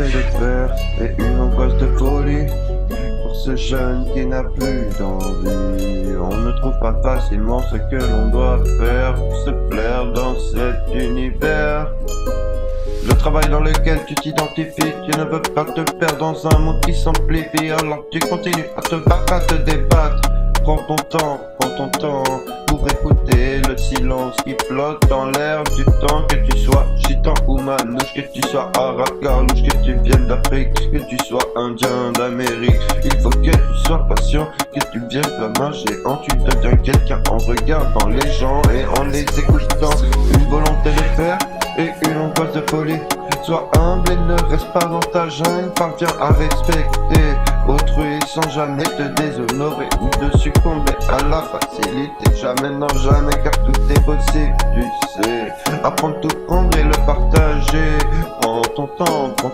volonté de faire et une angoisse de folie. Pour ce jeune qui n'a plus d'envie, on ne trouve pas facilement ce que l'on doit faire pour se plaire dans cet univers. Le travail dans lequel tu t'identifies, tu ne veux pas te perdre dans un monde qui s'amplifie. Alors tu continues à te battre, à te débattre. Prends ton temps pour écouter le silence qui flotte dans l'air du temps. Que tu sois gitan ou manouche, que tu sois arabe, carlouche, que tu viennes d'Afrique, que tu sois indien d'Amérique. Il faut que tu sois patient, que tu viennes comme un géant. Tu deviens quelqu'un en regardant les gens et en les écoutant. Une volonté de faire et une angoisse de folie. Sois humble et ne reste pas dans ta jungle. Parviens à respecter autrui sans jamais te déshonorer ou de succomber à la facilité. Jamais, non jamais, car tout est possible, tu sais. Apprends tout prendre et le partager. Prends ton temps pour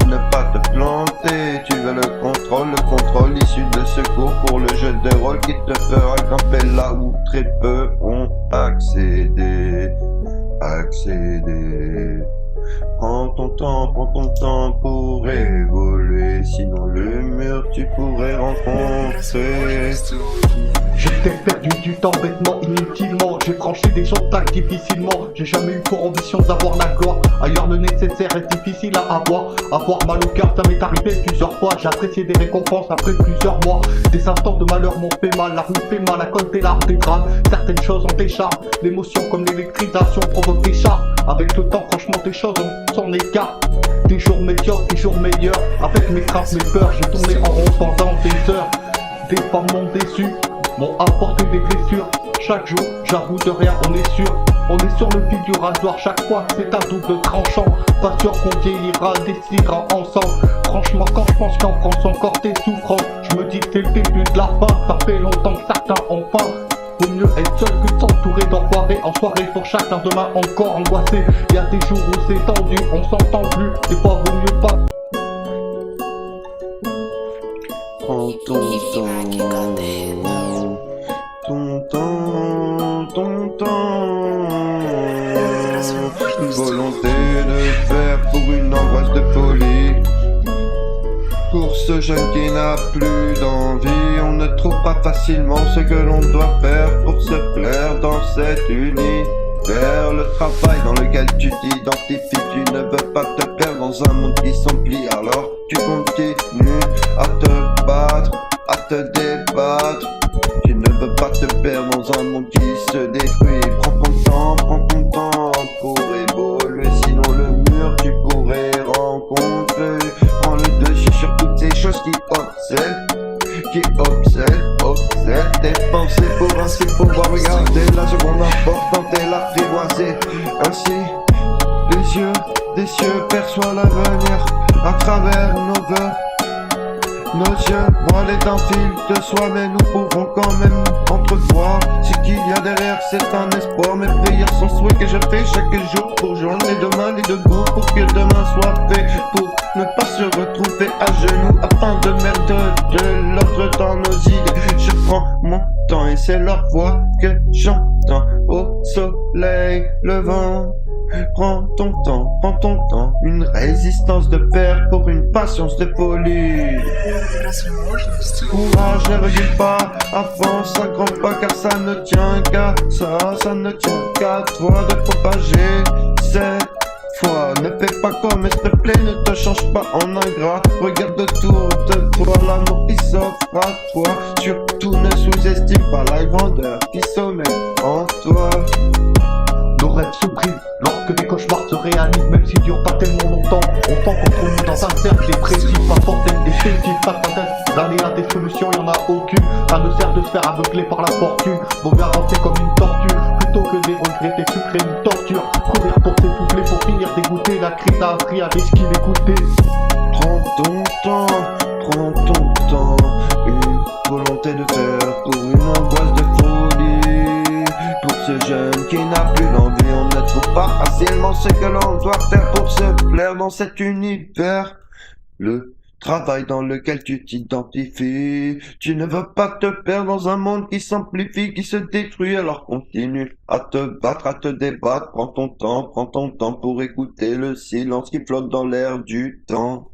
ne pas te planter. Tu veux le contrôle issu de secours pour le jeu de rôle qui te fera grimper là où très peu ont accédé. Prends ton temps pour évoluer, sinon le mur tu pourrais rencontrer. J'étais perdu du temps bêtement, inutilement. J'ai franchi des montagnes difficilement. J'ai jamais eu pour ambition d'avoir la gloire. Ailleurs le nécessaire est difficile à avoir. Avoir mal au cœur, ça m'est arrivé plusieurs fois. J'ai apprécié des récompenses après plusieurs mois. Des instants de malheur m'ont fait mal. La rue fait mal, la colle, l'art des drames. Certaines choses ont des charmes. L'émotion comme l'électrisation provoque des charmes. Avec le temps, franchement, des choses on s'en écarte. Des jours médiocres, des jours meilleurs. Avec mes craintes, mes peurs, j'ai tourné en rond pendant des heures. Des femmes m'ont déçu, m'ont apporté des blessures. Chaque jour, j'avoue de rien, on est sûr. On est sur le fil du rasoir, chaque fois c'est un double tranchant. Pas sûr qu'on vieillira, décidera ensemble. Franchement, quand je pense qu'en France encore des souffrances, je me dis que c'est le début de la fin. Ça fait longtemps que certains ont faim. Vaut mieux être seul que s'entourer d'enfoirés. En soirée pour chacun, demain encore angoissé. Y'a des jours où c'est tendu, on s'entend plus. Des fois vaut mieux pas. Prends ton une volonté de faire pour une angoisse de folie. Pour ce jeune qui n'a plus d'envie, on ne trouve pas facilement ce que l'on doit faire pour se plaire dans cet univers. Le travail dans lequel tu t'identifies, tu ne veux pas te perdre dans un monde qui s'emplit. Alors tu continues à te battre, à te débattre. Tu ne veux pas te perdre dans un monde qui se détruit. Prends ton temps pour évoluer, sinon le mur tu pourrais rencontrer. Prends le dessus sur toutes ces choses qui obsèdent tes pensées pour ainsi pouvoir regarder la seconde importante et l'apprivoiser. Ainsi, des cieux perçoivent l'avenir à travers nos vœux. Nos yeux voilés d'un fil de soie, mais nous pouvons quand même entrevoir ce qu'il y a derrière, c'est un espoir. Mes prières sont souhaits que je fais chaque jour pour joindre les deux mains, les deux bouts, pour que demain soit fait, pour ne pas se retrouver à genoux, afin de mettre de l'ordre dans nos idées. Je prends mon temps et c'est leur voix que j'entends au soleil levant. Prends ton temps, une résistance de fer pour une patience de folie. Courage, ne recule pas, avance un grand pas, car ça ne tient qu'à ça ne tient qu'à toi de propager cette foi. Ne fais pas comme, s'il te plaît, ne te change pas en ingrat. Regarde autour de toi, l'amour qui s'offre à toi. Surtout ne sous-estime pas la grandeur qui sommeille en toi. Nos rêves se brisent lorsque des cauchemars se réalisent, même s'ils durent pas tellement longtemps. On sent qu'on tourne dans un cercle dépressif, pas forcément définitif, pas de synthèse. D'aléas, des solutions, y'en a aucune. Ça ne sert de se faire aveugler par la fortune. Vaut mieux avancer comme une tortue, plutôt que de regretter, sucrer une torture. Courir pour s'essouffler, pour finir dégoûté. La crise a appris à risquer d'écouter. Prends ton temps, une volonté de faire pour une angoisse de folie. Pour ce jeune qui n'a plus d'envie, on ne trouve pas facilement ce que l'on doit faire pour se plaire dans cet univers. Le travail dans lequel tu t'identifies. Tu ne veux pas te perdre dans un monde qui s'amplifie, qui se détruit, alors continue à te battre, à te débattre. Prends ton temps pour écouter le silence qui flotte dans l'air du temps.